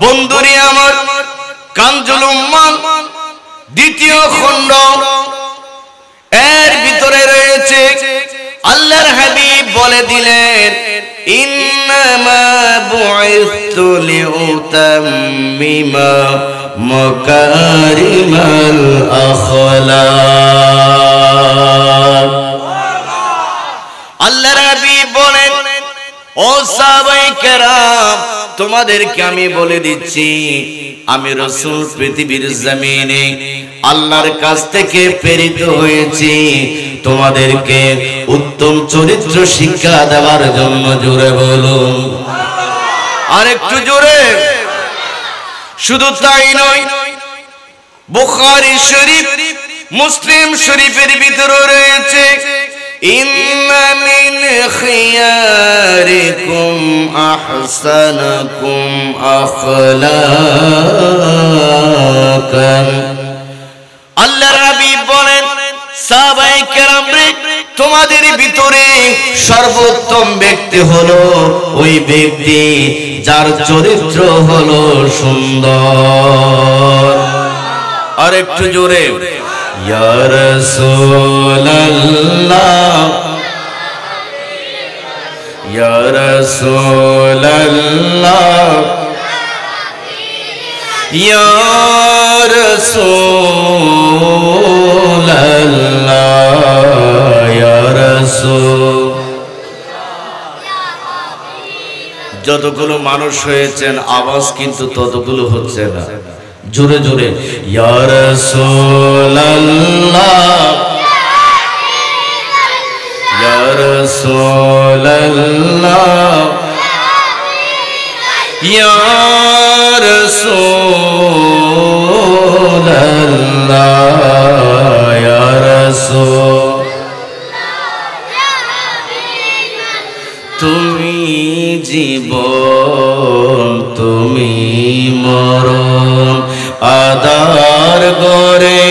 বন্ধুরে আমার, কানজুল উম্মাল দ্বিতীয় খণ্ড, এর ভিতরে রয়েছে আল্লাহর হাবিব বলে দিলেন, ইন্নামা বুইসতু লিউতাম্মিমা মাকারিমাল আখলাক। আল্লাহর হাবিব বলেন, ও সাহাবায়ে কেরাম, তোমাদেরকে আমি বলে দিচ্ছি, আমি রাসূল পৃথিবীর জমিনে আল্লাহর কাছ থেকে প্রেরিত হয়েছি তোমাদেরকে উত্তম চরিত্র শিক্ষা দেওয়ার জন্য। জোরে বলুন, আর একটু জোরে। শুধু তাই নয়, বুখারী শরীফ, মুসলিম শরীফের ভিতরে রয়েছে, ইন্না মিন খিয়ারিকুম আহসানাকুম আখলাকান। আল্লাহর হাবিব বলেন, সাহাবায়ে কেরাম রে, তোমাদের ভিতরে সর্বোত্তম ব্যক্তি হলো ওই ব্যক্তি যার চরিত্র হলো সুন্দর। আর একটু জোরে, ইয়া রাসূলুল্লাহ, ইয়া রাসূলুল্লাহ, ইয়া রাসূলুল্লাহ, ইয়া রাসূল। যতগুলো মানুষ হয়েছেন আওয়াজ কিন্তু ততগুলো হচ্ছে না। জোরে জোরে, ইয়া রাসূলুল্লাহ, ইয়া রাসূলুল্লাহ, ইয়া রাসূলুল্লাহ, ইয়া রাসূল। তুমি জীবন, তুমি মরণ, আদার গরে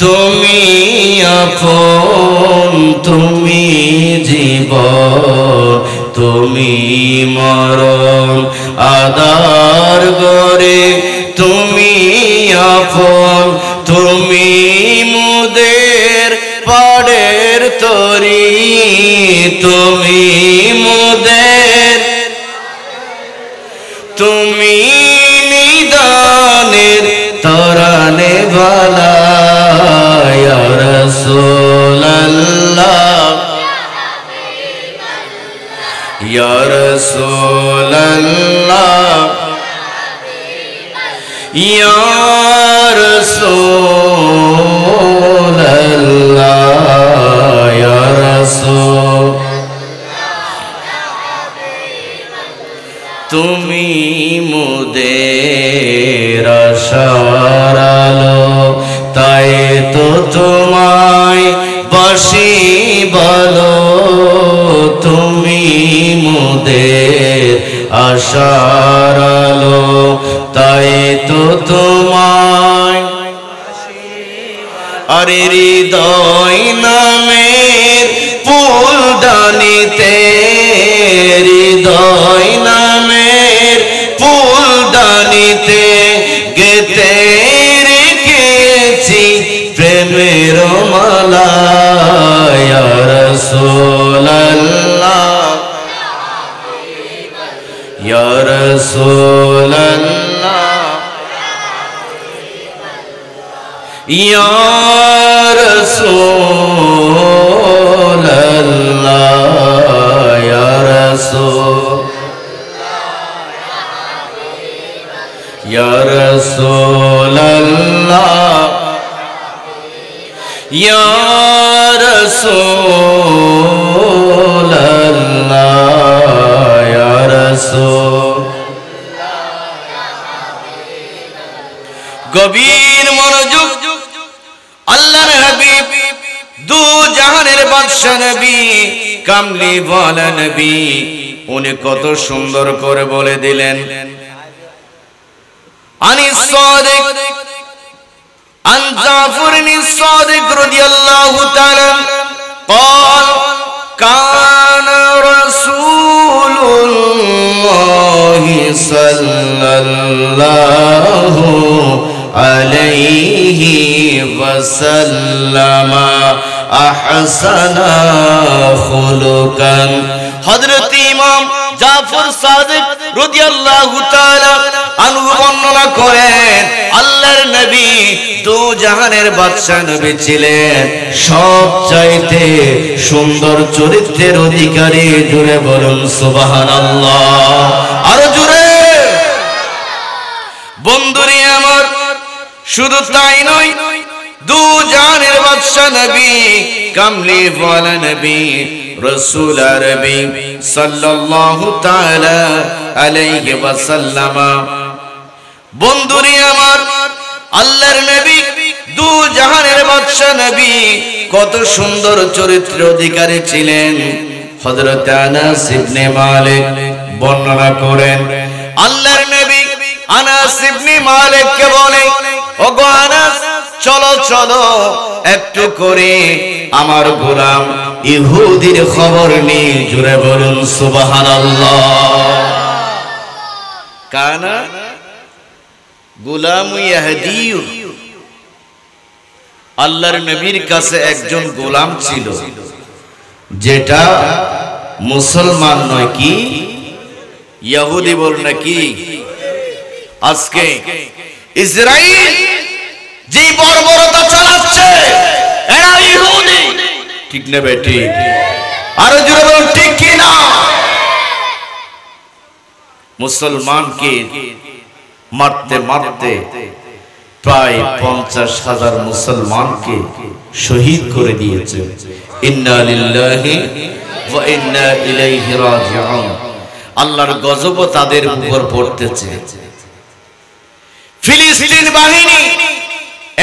তুমি আপন। তুমি জীবন, তুমি মরণ, আদার গরে তুমি আপন। তুমি মুদের পাড়ের তরি, তুমি মুদের, তুমি নিদানের তরানে বালা। ইয়া রাসূলুল্লাহ, ইয়া রাসূলুল্লাহ, ইয়া রাসূলুল্লাহ, ইয়া রাসূল। তুমি মোদের আশার আলো, তাই তো তোমায় বাসি বলো। তুমি মোদের আশার আলো, তাই তো তোমায়। আরে হৃদয় নামের ফুলদানিতে, হৃদয় নামের ফুলদানিতে গেতে রেখেছি প্রেমের মালা। ইয়া রাসূলুল্লাহ, ইয়া রাসূলুল্লাহ, ইয়া রাসূলুল্লাহ, ইয়া রাসূল, ইয়া রাসূলুল্লাহ, ইয়া রাসূলুল্লাহ, ইয়া রাসূল। গভীর মনোযোগ। আল্লাহর হাবিব দু জাহানের বাদশা নবী, কামলি ওয়ালা নবী, উনি কত সুন্দর করে বলে দিলেন, আনিস সাদিক আন জাফর ইবনে সাদিক রাদিয়াল্লাহু তাআলা قال كان رسول الله সাল্লাল্লাহু আলাইহি ওয়াসাল্লাম আহসানা খুলুকান। হযরত ইমাম জাফর সাদিক রাদিয়াল্লাহু তাআলা আনহু বর্ণনা করেন, আল্লাহর নবী দু জাহানের বাদশা নবী ছিলেন, সবচাইতে সুন্দর চরিত্রের অধিকারী। জোরে বলুন সুবহানাল্লাহ, আরো জোরে। বন্ধুরে আমার, শুধু তাই নয়, দু জাহানের বাদশা নবী, কামলি ওয়ালা নবী, রাসূল আরবি সাল্লাল্লাহু তাআলা আলাইহি ওয়াসাল্লাম। বন্ধুরে আমার, আল্লাহর নবী দু জাহানের বাদশা নবী কত সুন্দর চরিত্রের অধিকারী ছিলেন। হযরত আনাস ইবনে মালিক বর্ণনা করেন, আল্লাহর নবী আনাস ইবনে মালিককে বলে, ওগো আনাস, চলো চলো একটু করে আমার গোলাম ইহুদির খবর নিয়ে। জুড়ে বলুন সুবহানাল্লাহ। কানা গোলাম ইয়াহদি, আল্লাহর নবীর কাছে একজন গোলাম ছিল, যেটা মুসলমান নয়, কি ইহুদি বল নাকি। আজকে ইসরাইল যে বর্বরতা চালাচ্ছে, এরা ইহুদি, ঠিক না বেটি? আরো জোরে বলুন ঠিক কি না? মুসলমানকে মারতে মারতে প্রায় 50,000 মুসলমানকে শহীদ করে দিয়েছে। ইন্না লিল্লাহি ওয়া ইন্না ইলাইহি রাজিউন। আল্লাহর গজব তাদের উপর পড়তেছে। ফিলিস্তিন বাহিনী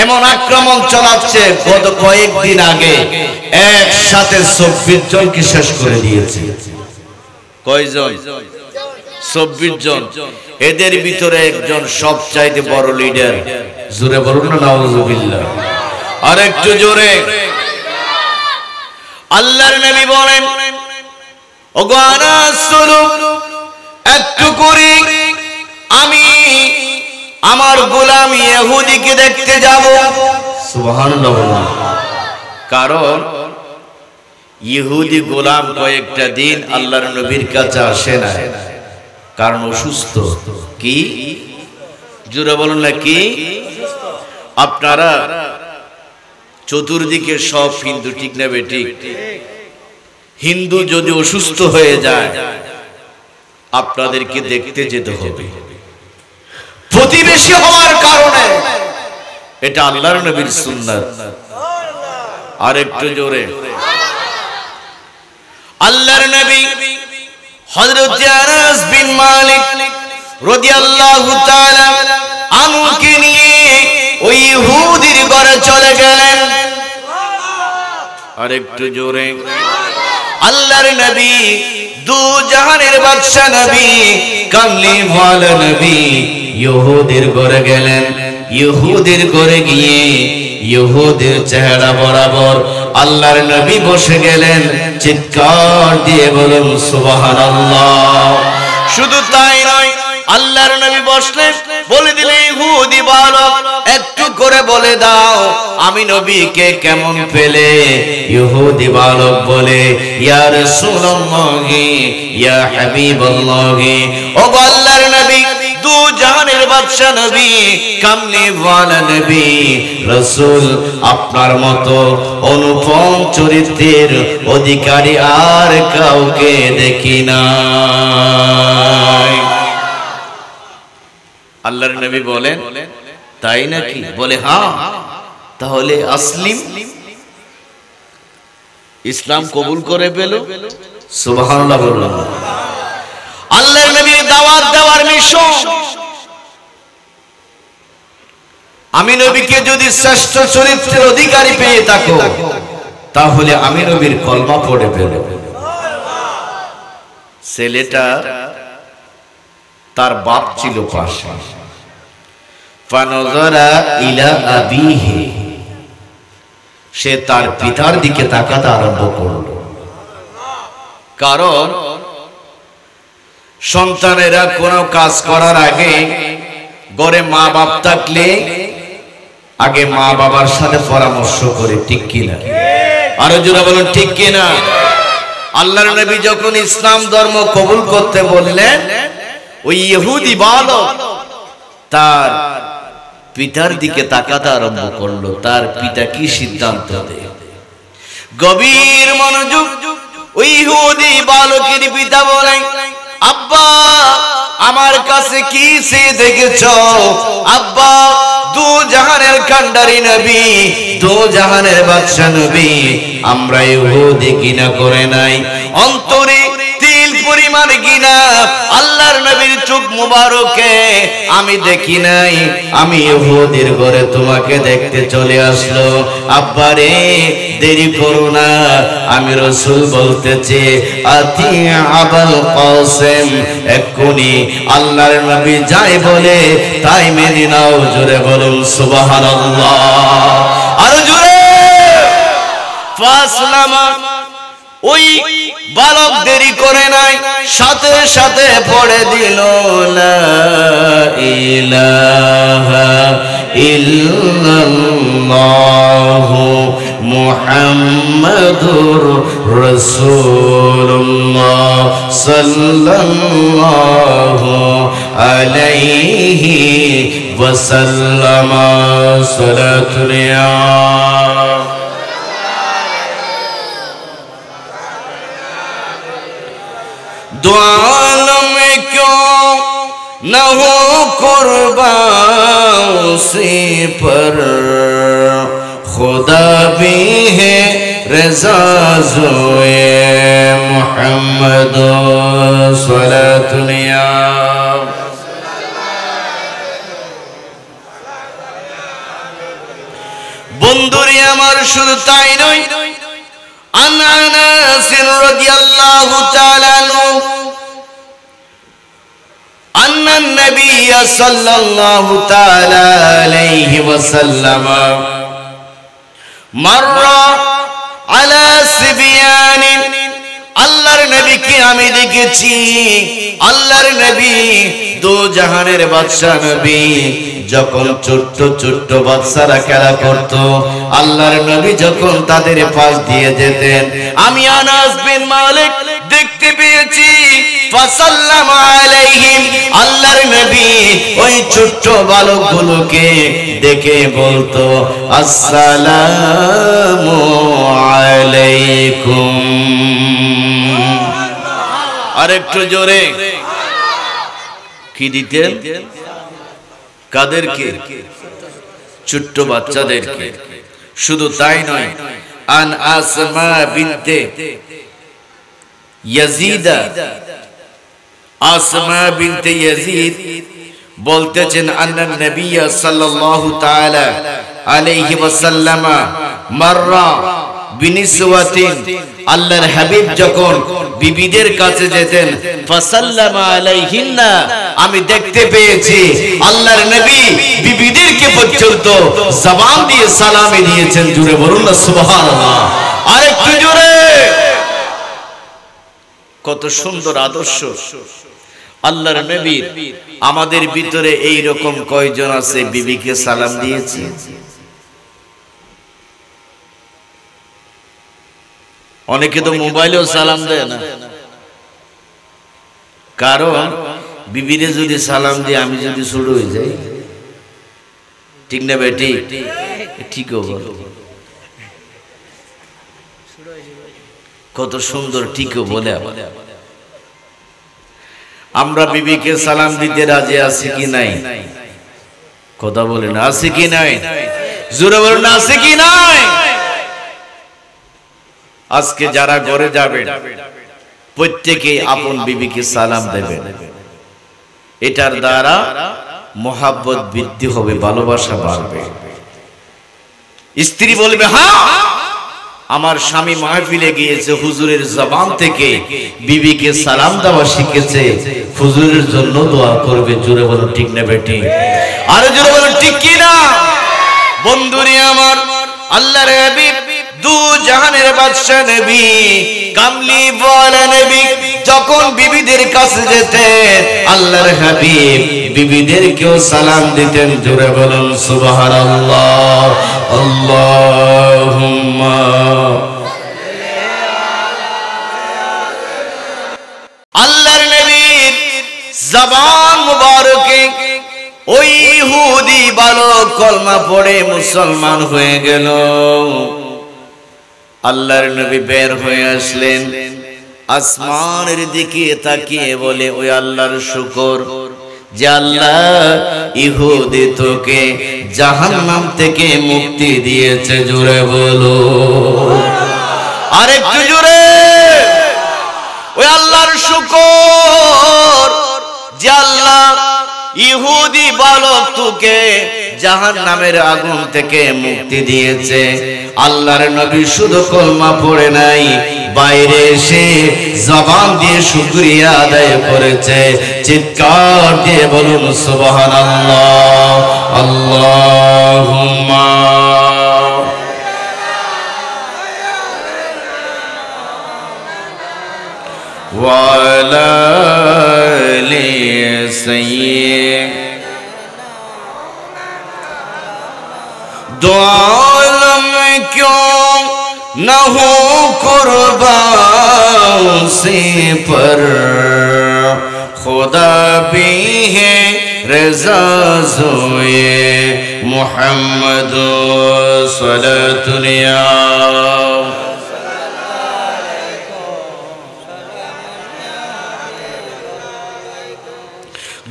এমন আক্রমণ চালাচ্ছে, গত কয়েকদিন আগে একসাথে 24 জনকে শেষ করে দিয়েছে। কয়জন? 24 জন। এদের ভিতরে একজন সবচাইতে বড় লিডার। জোরে বলুন না নাউযুবিল্লাহ। আর একটু জোরে। আল্লাহর নবী বলেন, ওগো আনাস, চলো একটু করে আমি আমার গোলাম ইহুদিকে দেখতে যাব। সুবহানাল্লাহ। কারণ ইহুদি গোলাম কয়েকটা দিন আল্লাহর নবীর কাছে আসে না, কারণ অসুস্থ। কি? জোরে বলুন না কি? আপনারা চতুর্দিকে সব হিন্দু, ঠিক না বেটি? হিন্দু যদি অসুস্থ হয়ে যায়, আপনাদেরকে দেখতে যেতে হবে, প্রতিবেশী হওয়ার কারণে। এটা আল্লাহর নবীর সুন্নাত। আর একটু জোরে। আল্লাহর নবী হযরত আনাস বিন মালিক রাদিয়াল্লাহু তাআলা আনহুকে নিয়ে ওই ইহুদির ঘরে চলে গেলেন। আর একটু জোরে। আল্লাহর নবী দু জাহানের বাদশা নবী, কামলি ওয়ালা নবী ইহুদির ঘরে গেলেন। ইহুদির ঘরে গিয়ে ইহুদির চেহারা বরাবর আল্লাহর নবী বসে গেলেন। চিৎকার দিয়ে বলুন সুবহানাল্লাহ। শুধু তাই নয়, আল্লাহর নবী বসলেন, বলে দিলেন, ইহুদি বালক, একটু করে বলে দাও আমি নবীকে কেমন পেলে। ইহুদি বালক বলে, ইয়া রাসূলুল্লাহ, ইয়া হাবিবাল্লাহ, ও আল্লাহর নবী, দু জাহানের বাদশা নবী, কামলি ওয়ালা নবী, রাসূল, আপনার মতো অনুপম চরিত্রের অধিকারী আর কাউকে দেখি নাই। আল্লাহর নবী বলেন, তাই নাকি? বলে, হ্যাঁ। তাহলে আসলিম, ইসলাম কবুল করে পেল। সুবহানাল্লাহ বলুন। আল্লাহর নবীর দাওয়াত দেওয়ার মিশন। আমি নবীকে যদি শ্রেষ্ঠ চরিত্রের অধিকারী পেয়ে থাকো, তাহলে আমি নবীর কলমা পড়ে ফেল। ছেলেটা তার বাপ ছিল পাশে। ফানজারা ইলা আবিহি, সে তার পিতার দিকে তাকাতে আরম্ভ করল। কারণ সন্তানেরা কোনো কাজ করার আগে ঘরে মা বাপ থাকলে আগে মা বাবার সাথে পরামর্শ করে, ঠিক কিনা? আরো জোরে বলুন ঠিক কিনা? আল্লাহর নবী যখন ইসলাম ধর্ম কবুল করতে বললেন, ওই ইহুদি বালক তার পিতার দিকে তাকাতে আরম্ভ করলো, তার পিতা কি সিদ্ধান্ত দেয়। গভীর মনোযোগ। ওই ইহুদি বালকের পিতা বলেন, আব্বা আমার কাছে কি সে দেখেছো? আব্বা দু জাহানের কান্ডারি নবী, দু জাহানের বাদশা নবী, আমরা ইহুদি ঘৃণা করে নাই, অন্তরে তিল পরিমাণ ঘৃণা আল্লাহর নবীর চোখ মুবারকে আমি দেখি নাই। আমি ইহুদির ঘরে তোমাকে দেখতে চলে আসলো। আব্বা রে দেরি করো না, আমি রাসূল বলতেছি আতি আবুল কাসেম, এক্ষুনি আল্লাহর নবী যাই বলে তাই মেনে নাও। জোরে বলুন সুবহানাল্লাহ, আরো জোরে। ফাসলামা, ওই বালক দেরি করে নাই, সাথে সাথে পড়ে দিল লা ইলাহা ইল্লাল্লাহু মুহাম্মাদুর রাসূলুল্লাহ সাল্লাল্লাহু আলাইহি ওয়াসাল্লাম। সালাতুল্লাহ। दुआओं में क्यों न हो कुर्बान उसी पर, खुदा भी है रज़ा ज़ोए मुहम्मद सलातुल्लाह। বন্ধুরে আমার শুধু তাই নয়, عن أنس رضي الله تعالى عنه أن النبي صلى الله تعالى عليه وسلم مر على صبيان। আল্লাহর নবীকে আমি দেখেছি, আল্লাহর নবী দু জাহানের বাদশা নবী যখন ছোট্ট ছোট্ট বাচ্চারা খেলা করত, আল্লাহর নবী যখন তাদের পাশ দিয়ে যেতেন, আমি আনাস বিন মালিক দেখতে পেয়েছি। ফাসাল্লামু আলাইহিম, আল্লাহর নবী ওই ছোট্ট বালকগুলোকে দেখে বলতো আসসালামু আলাইকুম। আরেকটু জোরে কি দিতেন? কাদেরকে? ছোট্ট বাচ্চাদেরকে। শুধু তাই নয়, আন আসমা বিনতে ইয়াজিদ, আসমা বিনতে ইয়াজিদ বলতেছেন আন্নান নবী সাল্লাল্লাহু তাআলা আলাইহি ওয়াসাল্লাম মাররা বিনিসওয়াতিন, আল্লাহর হাবিব যখন বিবিদের কাছে যেতেন, ফাসাল্লামা আলাইহিন্না, আমি দেখতে পেয়েছি আল্লাহর নবী বিবিদেরকে পর্যন্ত জবান দিয়ে সালামি দিয়েছেন। জুড়ে বলুন না সুবহানাল্লাহ, আরেকটু জোরে। কত সুন্দর আদর্শ আল্লাহর নবীর। আমাদের ভিতরে এই রকম কয়জন আছে বিবিকে সালাম দিয়েছে? অনেকে তো মোবাইলেও সালাম দেয় না, কারণ বিবিরে যদি সালাম দিয়ে আমি যদি শুরু হয়ে যাই, ঠিক না বেটি? ঠিক বল, কত সুন্দর ঠিকও বলে। আবার আমরা বিবিকে সালাম দিতে রাজি আছি কি নাই? কথা বলেন, আছে কি নাই? জোরে বলেন, আছে কি নাই? আজকে যারা ঘরে যাবেন প্রত্যেকে আপন বিবিকে সালাম দেবেন। এটার দ্বারা মহাব্বত বৃদ্ধি হবে, ভালোবাসা বাড়বে। স্ত্রী বলবে, হ্যাঁ আমার স্বামী মাহফিলে গিয়েছে, হুজুরের জবান থেকে বিবিকে সালাম দেওয়া শিখেছে, হুজুরের জন্য দোয়া করবে। জোরে বলুন ঠিক না বেটি? আরে জোরে বলুন ঠিক কি না? বন্ধুরে আমার, আল্লাহর হাবিব দু জাহানের বাদশা নবী, কামলি ওয়ালা নবী, যখন বিবিদের কাছে যেতেন আল্লাহর হাবিব বিবিদেরকেও সালাম দিতেন। জোরে বলুন সুবহানাল্লাহ। আল্লাহুম্মা আল্লাহর নবীর জবান মুবারকে ওই ইহুদি বালক কলমা পড়ে মুসলমান হয়ে গেল। আল্লাহর নবী বের হয়ে আসলেন, আসমানের দিকে তাকিয়ে বলে, ওই আল্লাহর শুকর যে আল্লাহ ইহুদি তোকে জাহান্নাম থেকে মুক্তি দিয়েছে। জোরে বলো, আরেকটু জোরে। ওই আল্লাহর শুকর যে আল্লাহ ইহুদি বালক তোকে জাহান্নামের আগুন থেকে মুক্তি দিয়েছে। আল্লাহর নবী শুধু কলমা পড়ে নাই, বাইরে এসে জবান দিয়ে শুকরিয়া আদায় করেছে। চিৎকার দিয়ে বলুন সুবহানাল্লাহ। আল্লাহুম্মা ওয়া আলা আলি সাইয়্যিদ दुआलम क्यों न हो कुर्बान से पर खुदा भी है रज़ा ज़ोए मुहम्मद सल्लल्लाहु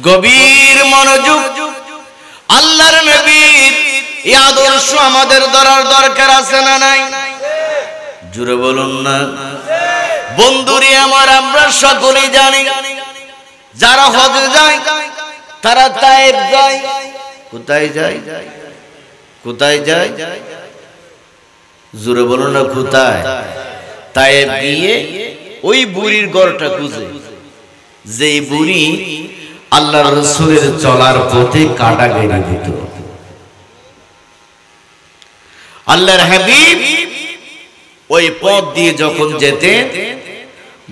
गभीर मनोযোগ আল্লাহর নবীর এই আদর্শ আমাদের ধরার দরকার আছে না নাই? জোরে বলুন না। বন্ধুরে আমার, আমরা সকলেই জানি যারা হজে যায় তারা তায়েব যায়। কোথায় যায়? কোথায় যায়? জোরে বলুন না। কোথায়? তায়েব গিয়ে ওই বুড়ির ঘরটা খুঁজে, যেই বুড়ি আল্লাহর রাসূলের চলার পথে কাটা কেটে দিত। আল্লাহর হাবিব ওই পথ দিয়ে যখন যেতেন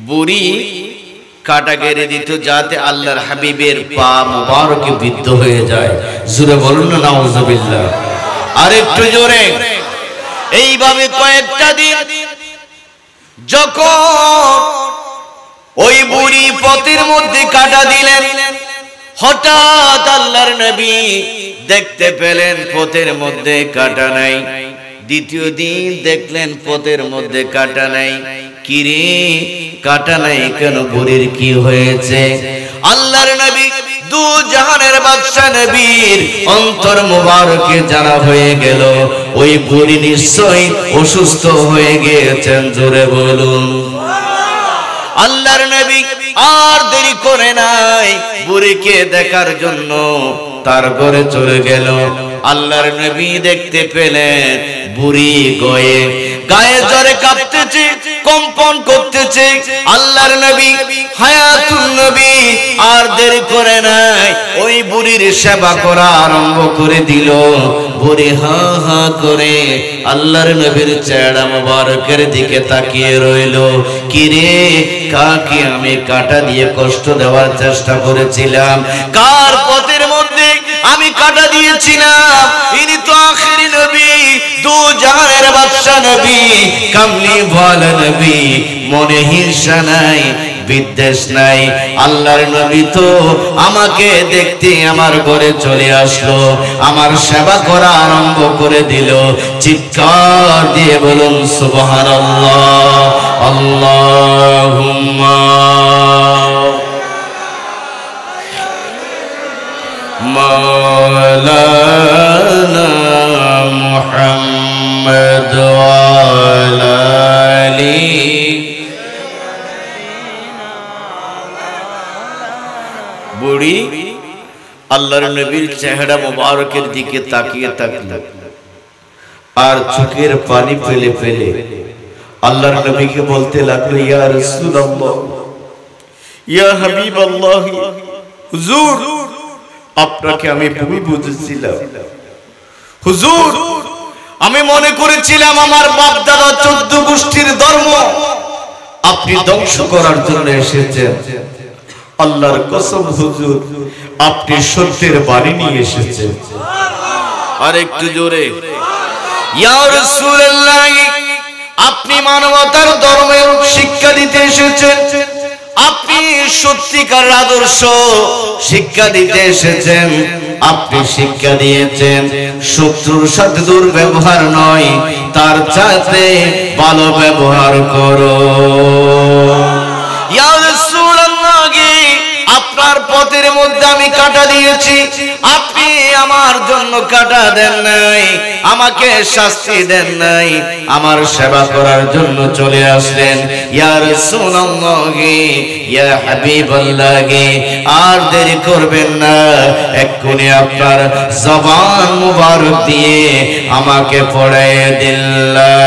বুড়ি কাটা কেটে দিত, যাতে আল্লাহর হাবিবের পা মুবারকে বিদ্ধ হয়ে যায়। জোরে বলুন না নাউজুবিল্লাহ। আরেকটু জোরে। এইভাবে কয়েকটা দিন যখন ওই বুড়ি পথের মধ্যে কাটা দিলেন, হঠাৎ আল্লাহর নবী দেখতে পেলেন পথের মধ্যে কাটা নাই। দ্বিতীয় দিন দেখলেন পথের মধ্যে কাটা নাই। কিরে কাটা নাই কেন? বুড়ির কি হয়েছে? আল্লাহর নবী দু জাহানের বাদশা নবীর অন্তর মুবারকে জানা হয়ে গেল, ওই বুড়ি নিশ্চয়ই অসুস্থ হয়ে গিয়েছেন। জোরে বলুন। আল্লাহর নবী আর দেরি করে নাই, বুড়িকে দেখার জন্য তার ঘরে চলে গেল। আল্লাহর নবী দেখতে পেলেন বুড়ি গায়ে জ্বরে কাঁপতেছে, কম্পন করতেছে। আল্লাহর নবী হায়াতুন নবী আর দেরি করে নাই, ওই বুড়ির সেবা করা আরম্ভ করে দিল। বুড়ি হা হা করে আল্লাহর নবীর চেহারা মুবারকের দিকে তাকিয়ে রইল। কিরে, কাকে আমি কাটা দিয়ে কষ্ট দেওয়ার চেষ্টা করেছিলাম? কার পথের মধ্যে আমি কাটা দিয়েছিলাম? ইনি তো আখেরি নবী, দু জাহানের বাদশা নবী, কামলি ওয়ালা নবী। মনে হিংসা নাই, বিদ্বেষ নাই। আল্লাহর নবী তো আমাকে দেখতে আমার ঘরে চলে আসলো, আমার সেবা করা আরম্ভ করে দিল। চিৎকার দিয়ে বলুন সুবহানাল্লাহ। আল্লাহুম্মা মাওলানা মুহাম্মদ ওয়া আলা আলি। বুড়ি আল্লাহর নবীর চেহারা মুবারকের দিকে তাকিয়ে থাকলো, আর চোখের পানি ফেলে ফেলে আল্লাহর নবীকে বলতে লাগলো, ইয়া রাসূলুল্লাহ, ইয়া হাবিবাল্লাহ, হুজুর আপনাকে আমি ভুল বুঝেছিলাম। হুজুর, আমি মনে করেছিলাম আমার বাপ দাদা 14 গোষ্ঠীর ধর্ম আপনি ধ্বংস করার জন্য এসেছেন। আল্লাহর কসম হুজুর, আপনি সত্যের বাণী নিয়ে এসেছেন। আর একটু জোরে, ইয়া রাসূলুল্লাহ, আপনি মানবতার ধর্মের শিক্ষা দিতে এসেছেন। আপনি সত্যিকার আদর্শ শিক্ষা দিতে এসেছেন। আপনি শিক্ষা দিয়েছেন শত্রুর সাথে দুর্ব্যবহার নয়, তার সাথে ভালো ব্যবহার করো। ইয়া রাসূলুল্লাহ, আপনার পথের মধ্যে আমি কাঁটা দিয়েছি, আপনি আমার জন্য কাঁটা দেন নাই, আমাকে শাস্তি দেন নাই, আমার সেবা করার জন্য চলে আসলেন। ইয়া রাসূলুল্লাহ, ইয়া হাবিবাল্লাহ, আর দেরি করবেন না, এক্ষুনি আপনার জবান মুবারক দিয়ে আমাকে পড়ায় দিন লা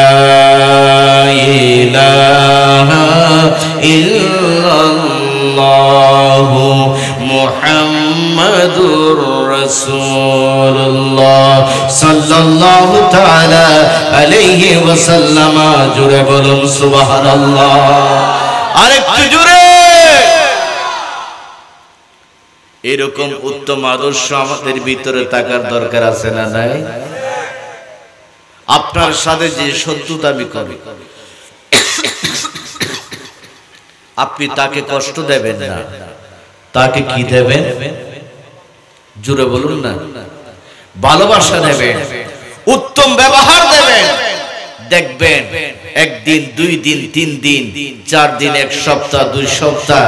ইলাহা ইল্লাল্লাহু মুহাম্মাদুর রাসূলুল্লাহ সাল্লাল্লাহু তাআলা আলাইহি ওয়াসাল্লাম। জোরে বলুন সুবহানাল্লাহ। আরেকটু জোরে। এরকম উত্তম আদর্শ আমাদের ভিতরে থাকার দরকার আছে না নাই? আপনার সাথে যে শত্রুতামি করে আপনি তাকে কষ্ট দেবেন না, তাকে কি দেবেন? জোরে বলুন না। ভালোবাসা দেবেন, উত্তম ব্যবহার দেবেন। দেখবেন একদিন, 2 দিন, 3 দিন, 4 দিন, 1 সপ্তাহ, 2 সপ্তাহ,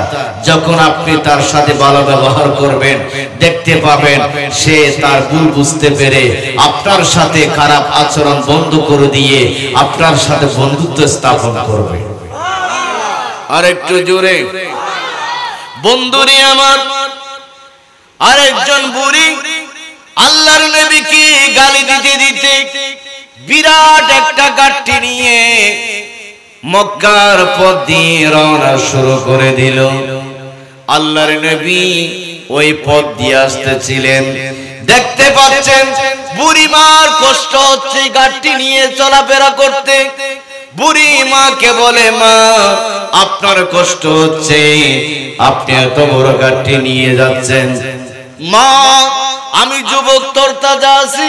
যখন আপনি তার সাথে ভালো ব্যবহার করবেন, দেখতে পাবেন সে তার ভুল বুঝতে পেরে আপনার সাথে খারাপ আচরণ বন্ধ করে দিয়ে আপনার সাথে বন্ধুত্ব স্থাপন করবে। আর একটু জোরে। বন্ধুরে আমার, আরেকজন বুড়ি আল্লাহর নবীকে গালি দিতে দিতে বিরাট একটা গাঠি নিয়ে মক্কার পথ দিয়ে রওনা শুরু করে দিল। আল্লাহর নবী ওই পথ দিয়ে আসতেছিলেন, দেখতে পাচ্ছেন বুড়িমার কষ্ট হচ্ছে গাঠি নিয়ে চলাফেরা করতে। বুড়ি মাকে বলে, মা আপনার কষ্ট হচ্ছে, আপনি এত বড় গাঠি নিয়ে যাচ্ছেন। মা আমি যুবক তরতাজা আছি,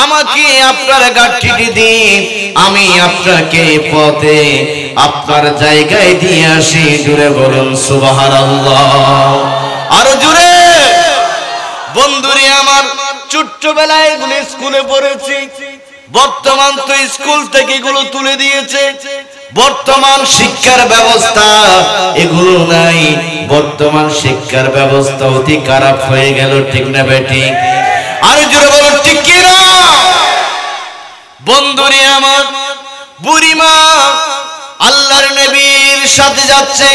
আমাকে আপনার গাঠি দিন, আমি আপনাকে পথে আপনার জায়গায় দিয়ে আসি। জুড়ে বলুন সুবহানাল্লাহ। আরো জুড়ে। বন্ধুরে আমার, ছোট্টবেলায় এগুলো স্কুলে পড়েছি, বর্তমান তো স্কুল থেকে এগুলো তুলে দিয়েছে। বর্তমান শিক্ষার ব্যবস্থা এগুলো নাই, বর্তমান শিক্ষার ব্যবস্থা অতি খারাপ হয়ে গেল। ঠিক না বেটি? আর জোরে বলো ঠিক কি না? বন্ধুরে আমার, বুড়িমা আল্লাহর নবীর সাথে যাচ্ছে,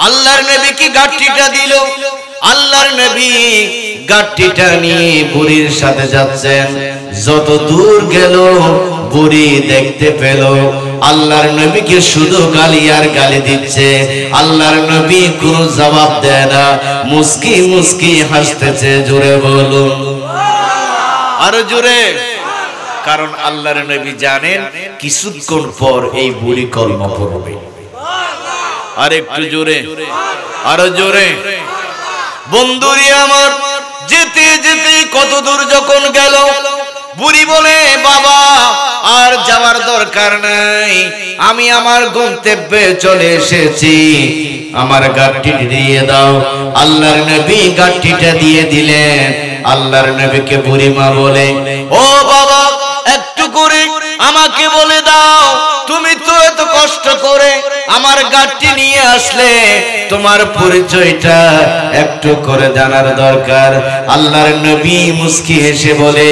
আল্লাহর নবীকে গাঠটিটা দিল। আল্লাহর নবী গাঠটিটা নিয়ে বুড়ির সাথে যাচ্ছেন। যত দূর গেল বুড়ি দেখতে পেল আল্লাহর নবীকে শুধু গালি আর গালি দিচ্ছে। আল্লাহর নবী কোনো জবাব দেয় না, মুস্কি মুস্কি হাসতেছে। জোরে বলুন আরো জোরে। কারণ আল্লাহর নবী জানেন কিছুক্ষণ পর এই বুড়ি কলমা পড়বে। আর একটু জোরে, আরো জোরে। বন্ধুরে আমার, যেতে যেতে কত দূর যখন গেল, বুড়ি বলে, বাবা আর যাওয়ার দরকার নাই, আমি আমার গন্তব্যে চলে এসেছি, আমার গাঠটি দিয়ে দাও। আল্লাহর নবী গাঠটিটা দিয়ে দিলেন। আল্লাহর নবীকে বুড়ি মা বলে, ও বাবা একটু করে আমাকে বলে দাও, তুমি তো এত কষ্ট করে আমার গাঠটি নিয়ে আসলে, তোমার পরিচয়টা একটু করে জানার দরকার। আল্লাহর নবী মুস্কি হেসে বলে,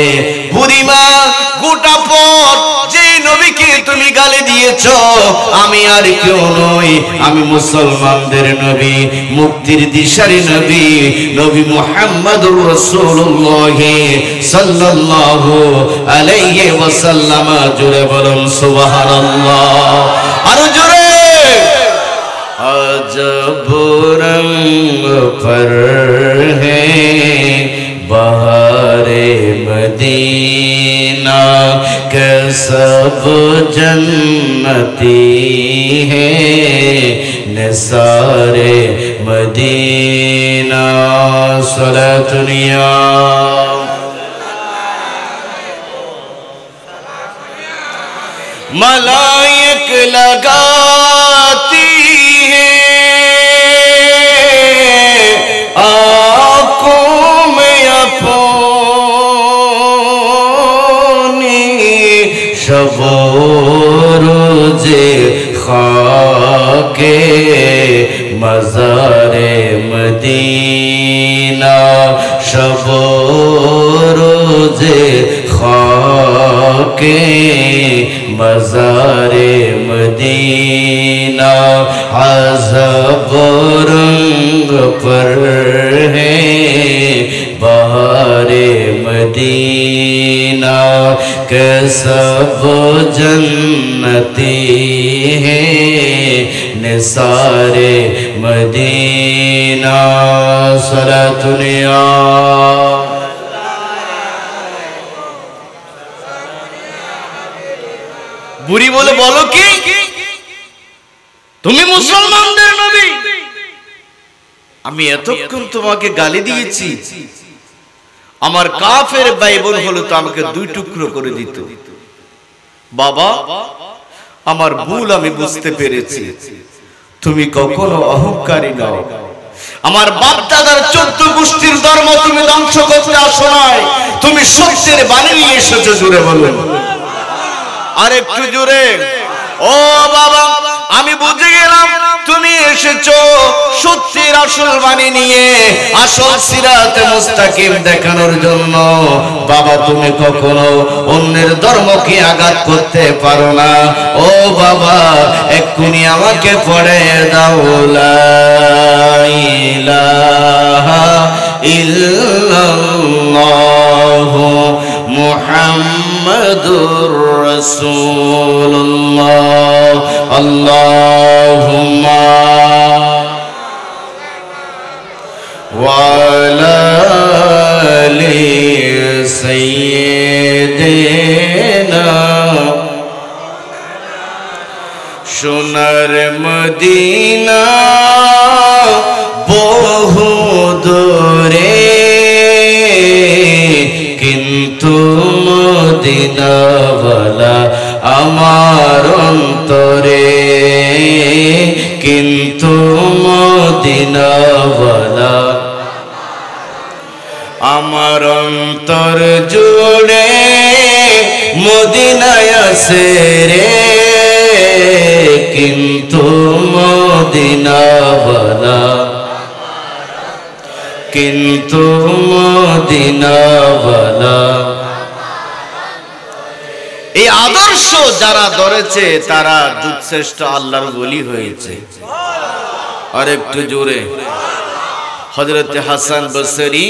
বুড়িমা গোটা পথ যে নবীকে তুমি গালি দিয়েছো আমি আর কেউ নই, আমি মুসলমানদের নবী, মুক্তির দিশারি নবী, নবী মুহাম্মদুর রাসূলুল্লাহ সাল্লাল্লাহু আলাইহি ওয়াসাল্লাম। জোরে বলুন সুবহানাল্লাহ। আরো জোরে। अजब रंग पर है बहारे मदीना, कैसा सब जन्नती हैं निसारे मदीना सलातुनिया मलाइक लगाती शब रोज़े खाके मज़ारे मदीना शब रोज़े खाके मज़ारे मदीना अज़ब रंग पर है बहारे मदीना के सब जन्नती हैं निसारे मदीना सलातुनिया বুড়ি বলে বলো কি তুমি মুসলমানদের নবী আমি এতক্ষণ তোমাকে গালি দিয়েছি আমার কাফের ভাই বোন হলো তো আমাকে দুই টুকরো করে দিত বাবা আমার ভুল আমি বুঝতে পেরেছি তুমি কখনো অহংকারী নও আমার বাপ দাদার 14 গোষ্ঠীর ধর্ম তুমি ধ্বংস করতে আসো নাই তুমি সত্যের বাণী নিয়ে এসেছো জোরে বলুন আর একটু জোরে ও বাবা আমি বুঝে গেলাম তুমি এসেছো সত্যের আসল বাণী নিয়ে আসল সিরাতে মুস্তাকিম দেখানোর জন্য বাবা তুমি কখনো অন্যের ধর্মকে আঘাত করতে পারো না ও বাবা এক্ষুনি আমাকে পড়ে দাও লা ইলাহা ইল্লাল্লাহু মুহাম্মাদুর রাসূলুল্লাহ আল্লাহুম্মা ওয়া আলা আলি সাইয়্যিদিনা সোনার মদিনা বহু দূরে কিন্তু মদিনাওয়ালা আমার অন্তরে কিন্তু মদিনাওয়ালা আমার অন্তর জুড়ে মদিনায় আছে রে কিন্তু মদিনাওয়ালা কিন্তু মদিনাওয়ালা এই আদর্শ যারা ধরেছে তারা যুগশ্রেষ্ঠ আল্লাহর ওলি হয়েছে আর একটু জোরে হযরত হাসান বসরি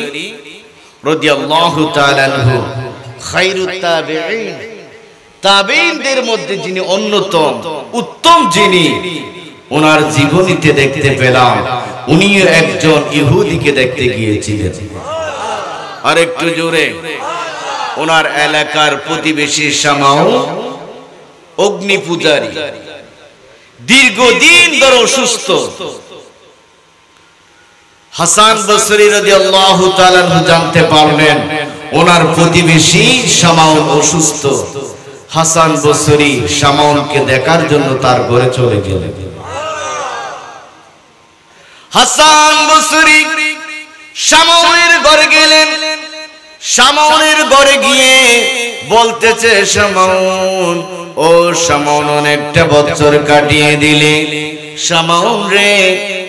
রাদিয়াল্লাহু তাআলা আনহু খায়রুত তাবিঈন তাবিঈনদের মধ্যে যিনি অন্যতম উত্তম যিনি ওনার জীবনীতে দেখতে পেলাম উনি একজন ইহুদিকে দেখতে গিয়েছিলেন আর একটু জোরে ওনার এলাকার প্রতিবেশী শামাউ অগ্নি পূজারী দীর্ঘদিন ধরে অসুস্থ হাসান বসরি রাদিয়াল্লাহু তাআলা জানতে পারলেন ওনার প্রতিবেশী শামাউ অসুস্থ হাসান বসরি শামাউকে দেখার জন্য তার ঘরে চলে গেলেন হাসান বসরি শামাউনের ঘরে গেলেন শামাউনের ঘরে গিয়ে বলতেছে শামাউন ও শামাউন অনেকটা বছর কাটিয়ে দিলে শামাউন রে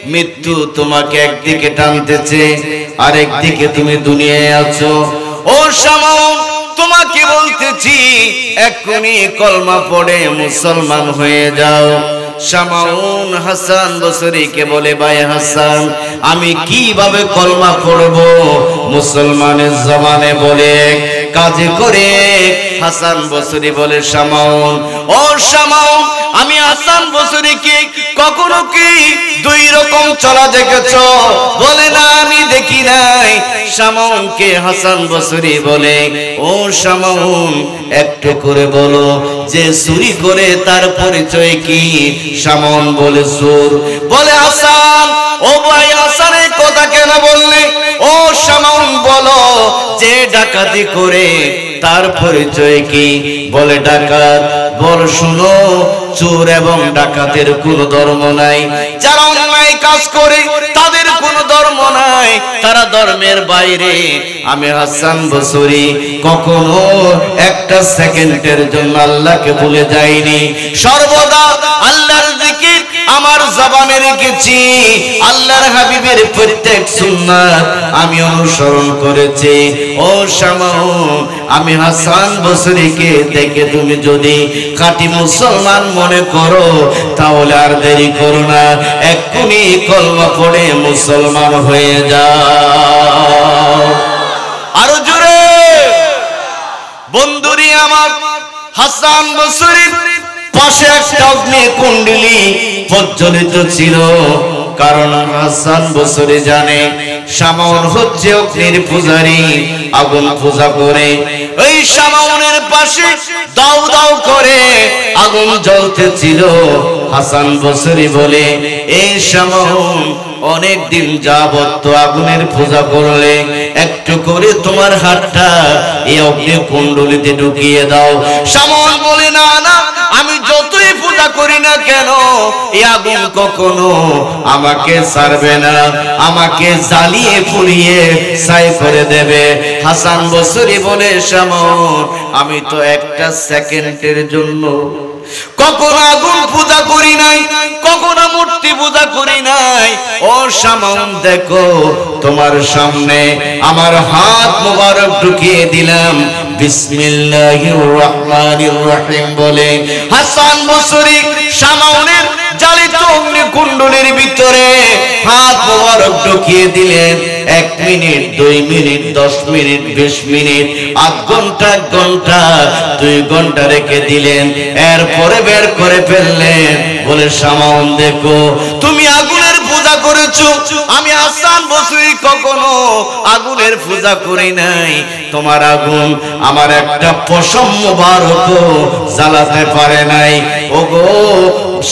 মৃত্যু তোমাকে একদিকে টানতেছে আর একদিকে তুমি দুনিয়ায় আছো ও শামাউন তোমাকে বলতেছি এক্ষুনি কলমা পড়ে মুসলমান হয়ে যাও শামাউন হাসান বসরিকে বলে ভাই হাসান আমি কিভাবে কলমা পড়ব মুসলমানের জবানে বলে কাজে করে হাসান বসরি বলে শামাউন ও শামাউন আমি হাসান বসরিকে কখনো কি দুই রকম চলা দেখেছো? বলে না, আমি দেখি নাই। শামাউনকে হাসান বসরি বলে, ও শামাউন, একটু করে বলো যে চুরি করে তার পরিচয় কি? শামাউন বলে চোর। বলে হাসান, ও ভাই হাসানের কথা কেন বললে? ও শামাউন বলো যে ডাকাতি করে তার পরিচয় কি? বলে ডাকাত। বল শুনো, চোর এবং ডাকাতের কোনো ধর্ম নাই। যারা অন্যায় কাজ করে তাদের কোনো ধর্ম নাই, তারা ধর্মের বাইরে। আমি হাসান বসরি কখনো একটা সেকেন্ডের জন্য আল্লাহকে ভুলে যাইনি। সর্বদা আল্লাহর জিকির আমার জবানে রেখেছি। আল্লাহর হাবিবের প্রত্যেক সুন্নাত আমি অনুসরণ করেছি। ও শামাউন, আমি হাসান বসরিকে দেখে তুমি যদি খাঁটি মুসলমান মনে করো, তাহলে আর দেরি করো না, এক্ষুনি কলমা পড়ে মুসলমান হয়ে যাও। আরো জোরে। বন্ধুরি আমার, হাসান বসরির পাশে একটা অগ্নিকুণ্ডলী প্রজ্বলিত ছিল। কারণ হাসান বসরি জানে শামাউন হচ্ছে অগ্নির পূজারী, আগুন পূজা করে। ওই শামাউনের পাশে দাউ দাউ করে আগুন জ্বলতেছিল। হাসান বসরি বলে, এই শামাউন, অনেক দিন যাবত তো আগুনের পূজা করলে, একটু করে তোমার হাতটা এই অগ্নিকুণ্ডলীতে ঢুকিয়ে দাও। শামাউন বলে, না না, আমি যতই পূজা করি না কেন এই আগুন কখনো আমাকে ছাড়বে না, আমাকে জ্বালিয়ে পুড়িয়ে ছাই করে দেবে। হাসান বসরি বলে, শামাউন, আমি তো একটা সেকেন্ডের জন্য কখনো আগুন পূজা করি নাই, কখনো মূর্তি পূজা করি নাই। ও শামাউন, দেখো তোমার সামনে আমার হাত মোবারক ঢুকিয়ে দিলাম, বিসমিল্লাহির রহমানির রহিম বলে হাসান বসরি শামাউনের জ্বালিত অগ্নিকুণ্ডলীর ভিতরে হাত মোবারক ঢুকিয়ে দিলেন। 1 মিনিট, 2 মিনিট, 10 মিনিট, 20 মিনিট, আধ ঘন্টা, 1 ঘন্টা, 2 ঘন্টা রেখে দিলেন। এরপরে বের করে ফেললেন। বলে, শামাউন, দেখো তুমি আগুনের পূজা করেছো, আমি হাসান বসরি কখনো আগুনের পূজা করি নাই। তোমার আগুন আমার একটা পশম মোবারক জ্বালাতে পারে নাই। ওগো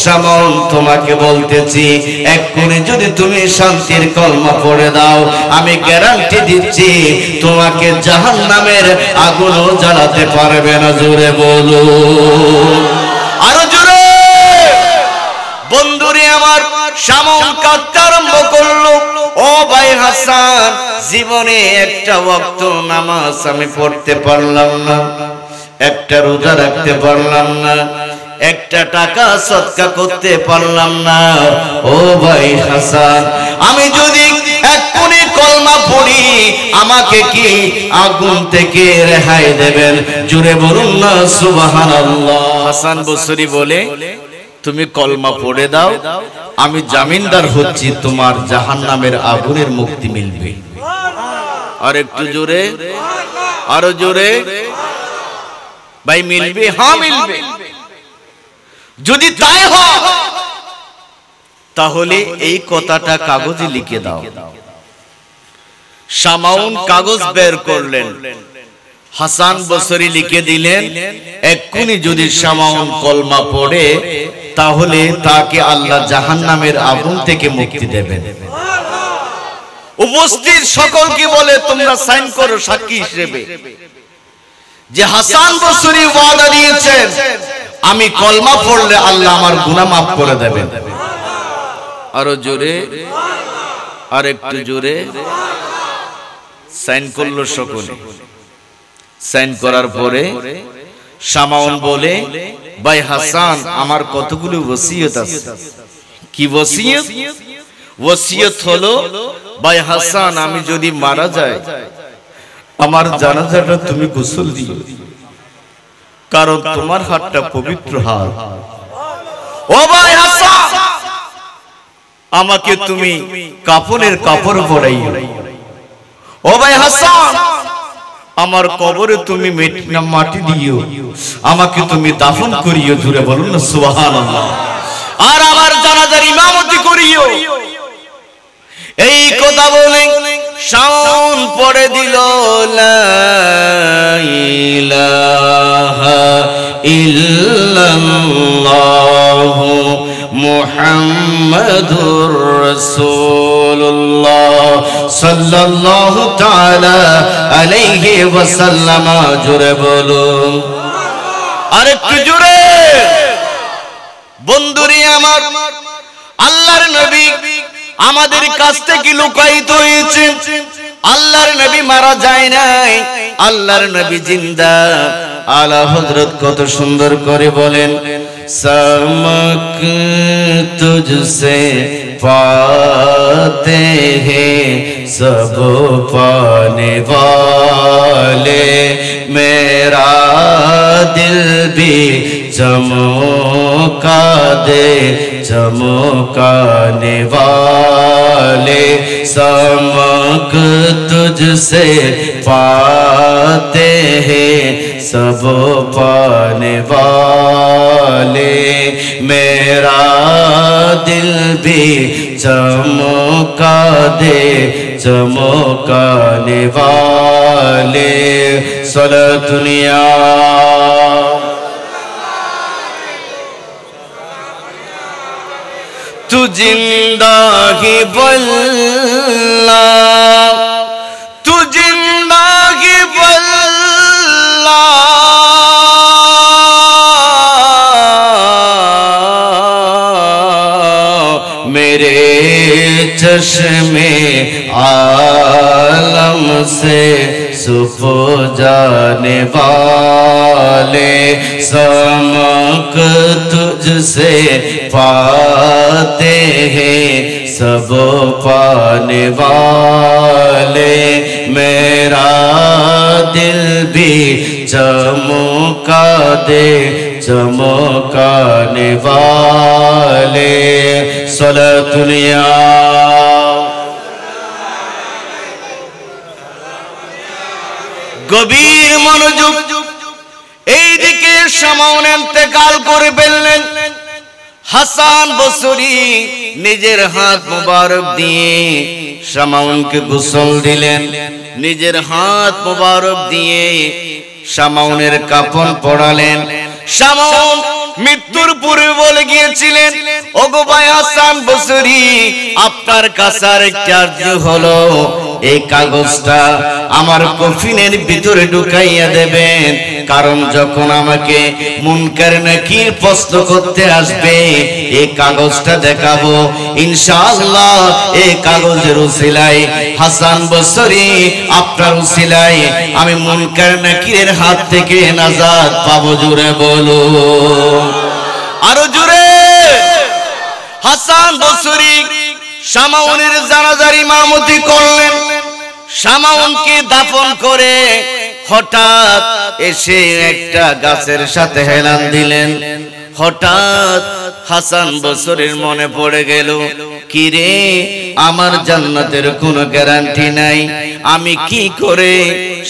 শামাউন, তোমাকে বলতেছি, এক্ষুনি যদি তুমি শান্তির কলমা পড়ে দাও, আমি গ্যারান্টি দিচ্ছি তোমাকে জাহান্নামের আগুনও জ্বালাতে পারবে না। জোরে বলো, আরো জোরে। বন্ধুরে আমার, শামাউন কাঁদতে আরম্ভ করলো। ও ভাই হাসান, জীবনে একটা ওয়াক্ত নামাজ আমি পড়তে পারলাম না, একটা রোজা রাখতে পারলাম না, একটা টাকা সদকা করতে পারলাম না। ও ভাই হাসান, আমি যদি এক্ষুনি কলমা পড়ি, আমাকে কি আগুন থেকে রেহাই দেবেন? জোরে বলুন না সুবহানাল্লাহ। হাসান বসরি বলে, তুমি কলমা পড়ে দাও, আমি জামিনদার হচ্ছি তোমার জাহান্নামের আগুনের মুক্তি মিলবে। আর একটু জোরে, আরো জোরে। ভাই মিলবে? হ্যাঁ মিলবে। যদি তাই হয় তাহলে এই কথাটা কাগজে লিখে দাও। শামাউন কাগজ বের করলেন, হাসান বসরি লিখে দিলেন। এক্ষুনি যদি শামাউন কলমা পড়ে, তাহলে তাকে আল্লাহ জাহান্নামের আগুন থেকে মুক্তি দেবেন। উপস্থিত সকলকে বলে, তোমরা সাইন করো সাক্ষী হিসেবে যে হাসান বসরি ওয়াদা দিয়েছেন, আমি কলমা পড়লে আল্লাহ আমার গুনাহ মাফ করে দেবেন। আরো জোরে, আর একটু জোরে। সাইন করলো সকলে। সাইন করার পরে শামাউন বলে, ভাই হাসান, আমার কতগুলো ওসিয়ত আছে। কি ওসিয়ত? ওসিয়ত হলো, ভাই হাসান, আমি যদি মারা যাই, আমার জানাজাটা তুমি গোসল দিও, কারণ তোমার হাতটা পবিত্র হাত। ও ভাই হাসান, আমাকে তুমি কাফনের কাপড় পরাইও। ও ভাই হাসান, আমার কবরে তুমি মাটি দিও, আমাকে তুমি দাফন করিও। জুড়ে বলুন না সুবহানাল্লাহ। আর আমার জানাজার ইমামতি করিও। এই কথা বলে শাওন পড়ে দিল লা ইলাহা ইল্লাল্লাহু মুহাম্মাদুর রাসূলুল্লাহ সাল্লাল্লাহু তাআলা আলাইহি ওয়াসাল্লাম। জোরে বলুন, আরেকটু জোরে। বন্ধুরে আমার, আল্লাহর নবী আমাদের কাছ থেকে লুকায়িত হয়েছে। আল্লাহর নবী মারা যায় নাই, আল্লাহর নবী জিন্দা। আলা হযরত কত সুন্দর করে বলেন, समक तुझसे पाते हैं सब पाने वाले, मेरा दिल भी चमका दे चमकाने वाले, समक तुझसे पाते हैं सब पाने वाले, मेरा दिल भी चमका दे चमकाने वाले। सलातुनिया तू जिंदा ही वल्ला, तू जिंदा ही वल्ला, मेरे चश्मे आलम से सुफो जाने वाले, समक तुझसे पाते हैं सब पाने वाले, मेरा दिल भी चमका दे चमकाने वाले। सलातुनिया গভীর মনোযোগ। এইদিকে শামাউন ইন্তেকাল করে ফেললেন। হাসান বসরি নিজের হাত মোবারক দিয়ে শামাউনকে গোসল দিলেন, নিজের হাত মোবারক দিয়ে শামাউনের কাফন পরালেন। শামাউন মৃত্যুর পূর্বে বলে গিয়েছিলেন, ওগো ভাই হাসান বসরি, আপনার কাছে আরেকটা আরজি হলো, এই কাগজটা আমার কফিনের ভিতরে ঢুকাইয়া দেবেন, কারণ যখন আমাকে মুনকার নাকির প্রশ্ন করতে আসবে এই কাগজটা দেখাবো। ইনশাআল্লাহ এই কাগজের উসিলায় হাসান বসরি আপনার উসিলায় আমি মুনকার নাকিরের হাত থেকে নাজাত পাবো। জুড়ে বলো, আরো জুড়ে। হাসান বসরি শামাউনের জানাজার ইমামতি করলেন। শামাউনকে দাফন করে হঠাৎ এসে একটা গাছের সাথে হেলান দিলেন। হঠাৎ হাসান বসরির মনে পড়ে গেল, কি রে, আমার জান্নাতের কোনো গ্যারান্টি নাই, আমি কি করে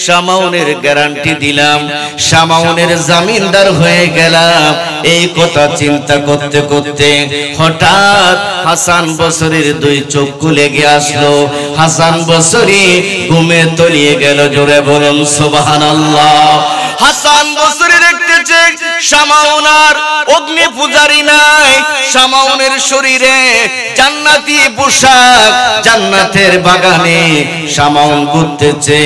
শামাউনের গ্যারান্টি দিলাম, শামাউনের জামিনদার হয়ে গেলাম। এই কথা চিন্তা করতে করতে হঠাৎ হাসান বসরির দুই চক্ষু লেগে আসলো। হাসান বসরি ঘুমে তলিয়ে গেল। জোরে বলুন সুবহানাল্লাহ। হাসান বসরি দেখতেছে শামাউন আর অগ্নি পূজারি নাই, শামাউনের শরীরে জান্নাতি পোশাক, জান্নাতের বাগানে শামাউন ঘুরতেছে।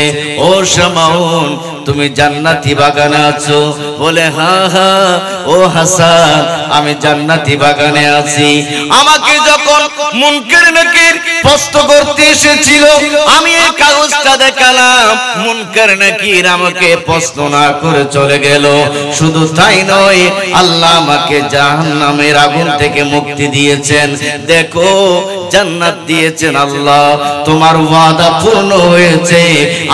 ও শামাউন, তুমি জান্নাতি বাগানে আছো? বলে হ্যাঁ হ্যাঁ ও হাসান, আমি জান্নাতি বাগানে আছি। আমাকে যখন মুনকার নাকির প্রশ্ন করতে এসেছিল, আমি এই কাগজটা দেখালাম, মুনকার নাকির আমাকে প্রশ্ন না করে চলে গেল। শুধু তাই নয়, আল্লাহ আমাকে জাহান্নামের আগুন থেকে মুক্তি দিয়েছেন। দেখো, জান্নাত দিয়েছেন আল্লাহ, তোমার ওয়াদা পূর্ণ হয়েছে।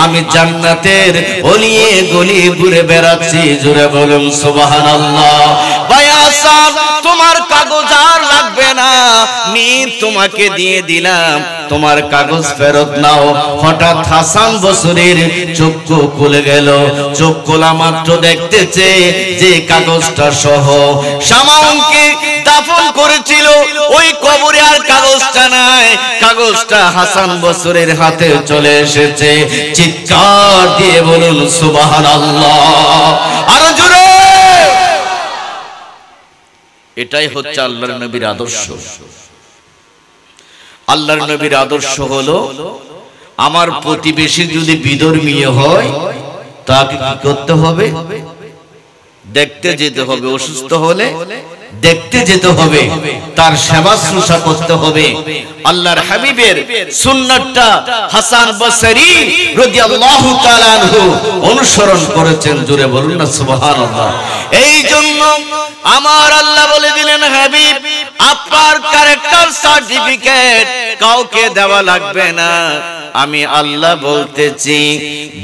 আমি জান্নাতের অলিয়ে গলিয়ে ঘুরে বেড়াচ্ছি। জোরে বলুন সুবহানাল্লাহ। ভাই হাসান তোমার কাগজ আর লাগবে না, আমি তোমাকে দিয়ে দিলাম, তোমার কাগজ ফেরত নাও। হঠাৎ হাসান বসরীর চক্ষু খুলে গেল। চোখ খোলা মাত্র দেখতেছে যে কাগজটা সহ শামাউনকে দাফন করেছিল ওই কবরে আর কাগজটা নাই, কাগজটা হাসান বসরীর হাতে চলে এসেছে। চিৎকার দিয়ে বলুন সুবহানাল্লাহ, আরো জোরে। এটাই হচ্ছে আল্লাহর নবীর আদর্শ। আল্লাহর নবীর আদর্শ হলো আমার প্রতিবেশী যদি বিধর্মী হয় তাকে কি করতে হবে? দেখতে যেতে হবে। অসুস্থ হলে দেখতে যেতে হবে, তার সেবা শুশ্রূষা করতে হবে। আল্লাহর হাবিবের সুন্নাতটা হাসান বসরি রাদিয়াল্লাহু তাআলা আনহু অনুসরণ করেছেন। জোরে বলুন না সুবহানাল্লাহ। এই জন্য আমার আল্লাহ বলে দিলেন, হাবিব আপনার ক্যারেক্টার সার্টিফিকেট কাউকে দেওয়া লাগবে না, আমি আল্লাহ বলতেছি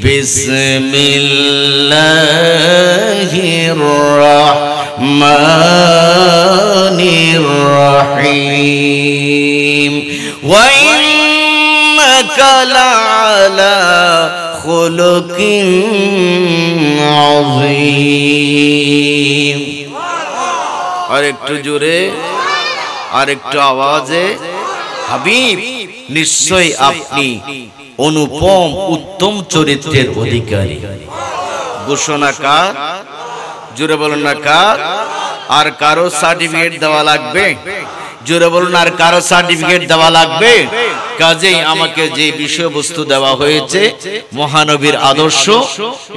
বিসমিল্লাহির রাহমানির রহিম ওয়া ইন্নাকা লাআলা খুলুকিন আযীম। আর একটু জোরে, আর একটু আওয়াজে। হাবিব নিশ্চয়ই আপনি অনুপম উত্তম চরিত্রের অধিকারী। ঘোষণা কার? জোরে বলুন না কার? আর কারো সার্টিফিকেট দেওয়া লাগবে? জোরে বলুন, আর কারো সার্টিফিকেট দেওয়া লাগবে? কাজেই আমাকে যে বিষয়বস্তু দেওয়া হয়েছে মহানবীর আদর্শ,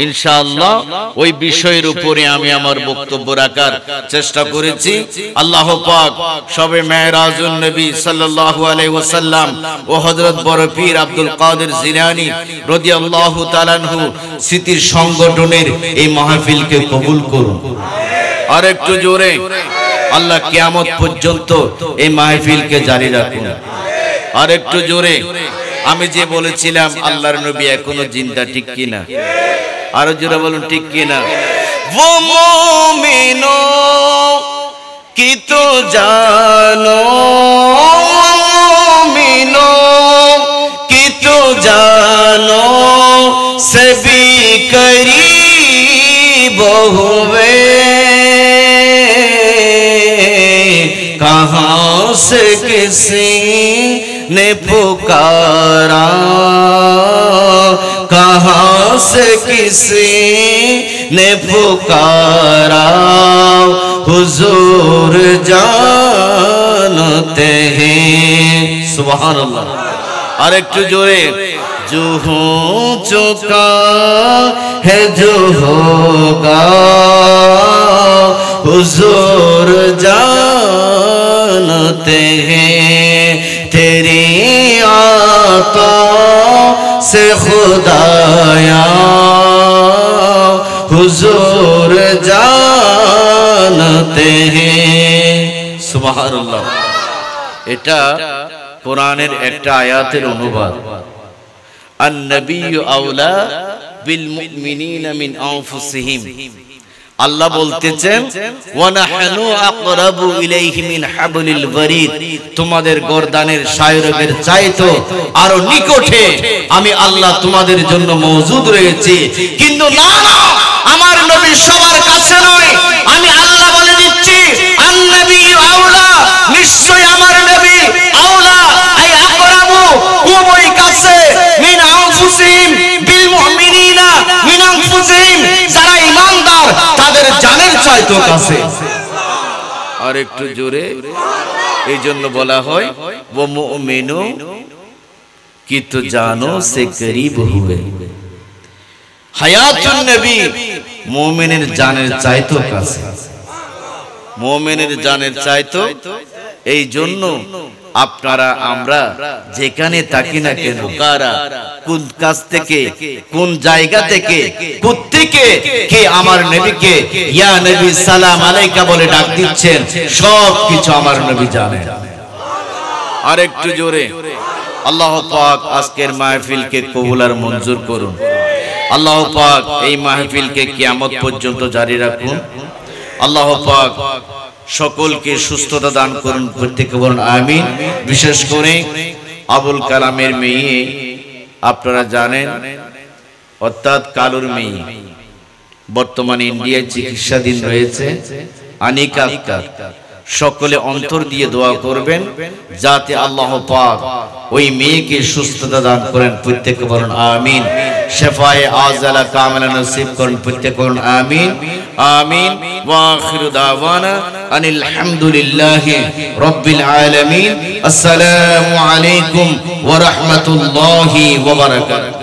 ইনশাআল্লাহ ওই বিষয়ের উপরে আমি আমার বক্তব্য রাখার চেষ্টা করেছি। আল্লাহ পাক শবে মেরাজুন নবী সাল্লাল্লাহু আলাইহি ওয়াসাল্লাম ও হযরত বড় পীর আব্দুল কাদের জিলানী রাদিয়াল্লাহু তাআলা আনহু স্মৃতির সংগঠনের এই মাহফিলকে কবুল করুন। আর একটু জোরে, আল্লাহ কিয়ামত পর্যন্ত এই মাহফিলকে জারি রাখুন। আর একটু জোরে, আমি যে বলেছিলাম আল্লাহর নবী এখনো জিন্দা, ঠিক কিনা? আরো জোরে বলুন ঠিক কিনা? वो मोमिनों की तो जानो, मोमिनों की तो जानो से भी करीब हुए, कहाँ से किसी ने पुकारा, कहाँ से किसी ने पुकारा, हुजूर जानते हैं। सुभान अल्लाह। और एक जोरे, जो हो चुका है जो होगा, हुजूर जानते हैं, तेरी आता से खुदाया हुजूर जानते हैं। सुबहानाल्लाह। এটা কোরআনের একটা আয়াতের অনুবাদ। আন-নবিয়্যু আওলা বিল মুমিনিনা মিন আনফুসিহিম। আল্লাহ বলতেছেন ওয়া নাহনু আকরাবু ইলাইহি মিন হাবলিল ওয়ারিদ, তোমাদের গর্দানের শায়রগের চাইতো আরো নিকটে আমি আল্লাহ তোমাদের জন্য মওজুদ রয়েছি। কিন্তু না না, আমার নবী সবার কাছে নয়। আমি আল্লাহ বলে দিচ্ছি আন-নবিয়্যু আওলা, নিশ্চয় আমার নবী আওলা আই আকরাবু, খুবই কাছে, মিন আনফুসিহিম বিল মুমিনিনা মিন আনফুসিহিম, যারা ঈমানদার তাদের জানের চাইতো কাছে। আর একটু জোরে, এই জন্য বলা হয় वो मुमिनो की तो जानो से करीब हुए। হায়াতুন নবী মুমিনের জানের চাইতো কাছে, মুমিনের জানের চাইতো। এই জন্য আপনারা আমরা যেখানে থাকি না কেন, কারা কোন কাছ থেকে কোন জায়গা থেকে কোত্থেকে কে আমার নবীকে ইয়া নবী সালাম আলাইকা বলে ডাক দিচ্ছেন, সব কিছু আমার নবী জানেন। আর একটু জোরে, আল্লাহ পাক আজকের মাহফিলকে কবুল আর মঞ্জুর করুন। আল্লাহ পাক এই মাহফিলকে কিয়ামত পর্যন্ত জারি রাখুন। আল্লাহ পাক সকলকে সুস্থতা দান করুন, প্রত্যেকে বলুন আমিন। বিশেষ করে আবুল কালামের মেয়ে আপনারা জানেন, অর্থাৎ কালুর মেয়ে বর্তমানে ইন্ডিয়ায় চিকিৎসাধীন রয়েছে, আনিকা আক্তার। সকলে অন্তর দিয়ে দোয়া করবেন যাতে আল্লাহ পাক ওই মেয়েকে সুস্থতা দান করেন, প্রত্যেকে বলুন আমিন। শিফায়ে আজলা কামিলা নসিব করেন, প্রত্যেকে বলুন আমিন আমিন। ওয়া আখিরু দাওয়ানা আনিল হামদুলিল্লাহি রাব্বিল আলামিন। আসসালামু আলাইকুম ওয়া রাহমাতুল্লাহি ওয়া বারাকাতুহু।